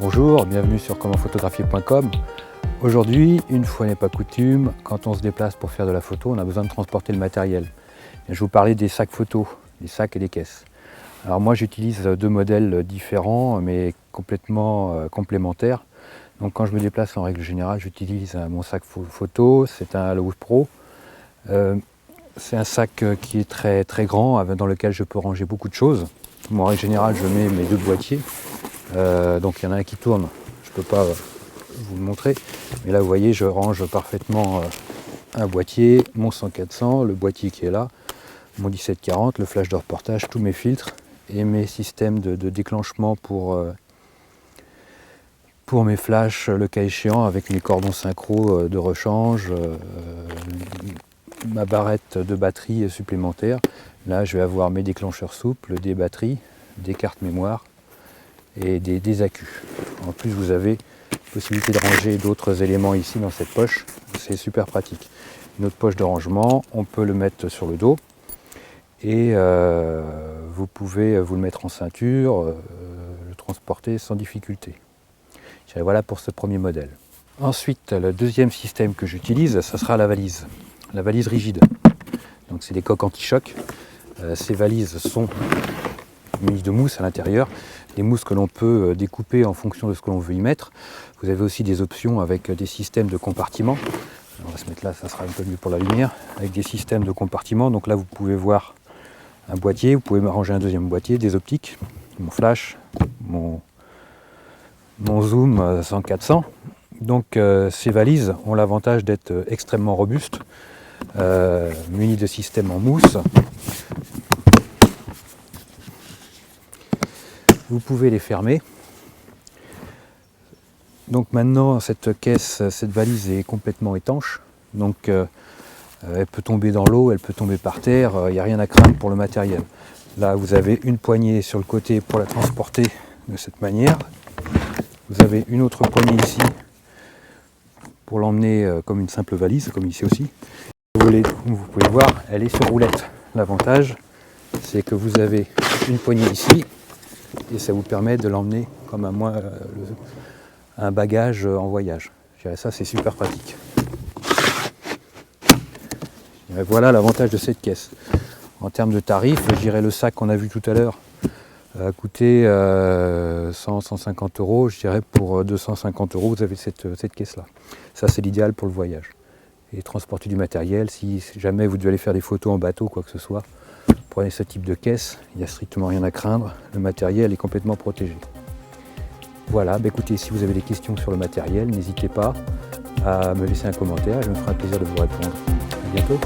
Bonjour, bienvenue sur commentphotographier.com. Aujourd'hui, une fois n'est pas coutume, quand on se déplace pour faire de la photo, on a besoin de transporter le matériel. Et je vais vous parler des sacs photos, des sacs et des caisses. Alors moi j'utilise deux modèles différents mais complètement complémentaires. Donc quand je me déplace en règle générale, j'utilise mon sac photo, c'est un Halo Pro. C'est un sac qui est très grand, dans lequel je peux ranger beaucoup de choses. Moi, en règle générale, je mets mes deux boîtiers. Donc il y en a un qui tourne, je ne peux pas vous le montrer. Mais là, vous voyez, je range parfaitement un boîtier, mon 100-400, le boîtier qui est là, mon 1740, le flash de reportage, tous mes filtres et mes systèmes de déclenchement pour mes flashs, le cas échéant, avec mes cordons synchro de rechange, ma barrette de batterie supplémentaire. Là, je vais avoir mes déclencheurs souples, des batteries, des cartes mémoire et des accus. En plus, vous avez possibilité de ranger d'autres éléments ici dans cette poche. C'est super pratique. Une autre poche de rangement, on peut le mettre sur le dos et vous pouvez vous le mettre en ceinture, le transporter sans difficulté. Voilà pour ce premier modèle. Ensuite, le deuxième système que j'utilise, ce sera la valise rigide. Donc c'est des coques anti-choc. Ces valises sont munies de mousse à l'intérieur, des mousses que l'on peut découper en fonction de ce que l'on veut y mettre. Vous avez aussi des options avec des systèmes de compartiments. On va se mettre là, ça sera un peu mieux pour la lumière, avec des systèmes de compartiments. Donc là, vous pouvez voir un boîtier, vous pouvez ranger un deuxième boîtier, des optiques, mon flash, mon zoom 100-400. Donc ces valises ont l'avantage d'être extrêmement robustes, munies de systèmes en mousse. Vous pouvez les fermer. Donc maintenant cette valise est complètement étanche. Donc elle peut tomber dans l'eau, elle peut tomber par terre, il n'y a rien à craindre pour le matériel. Là vous avez une poignée sur le côté pour la transporter de cette manière. Vous avez une autre poignée ici pour l'emmener comme une simple valise, comme ici aussi. Vous pouvez voir, elle est sur roulette. L'avantage, c'est que vous avez une poignée ici et ça vous permet de l'emmener comme un bagage en voyage. Je dirais ça, c'est super pratique. Voilà l'avantage de cette caisse. En termes de tarifs, je dirais le sac qu'on a vu tout à l'heure a coûté 100-150 €. Je dirais pour 250 €, vous avez cette caisse-là. Ça, c'est l'idéal pour le voyage. Et transporter du matériel, si jamais vous devez aller faire des photos en bateau, quoi que ce soit, prenez ce type de caisse, il n'y a strictement rien à craindre. Le matériel est complètement protégé. Voilà, écoutez, si vous avez des questions sur le matériel, n'hésitez pas à me laisser un commentaire, je me ferai un plaisir de vous répondre. À bientôt.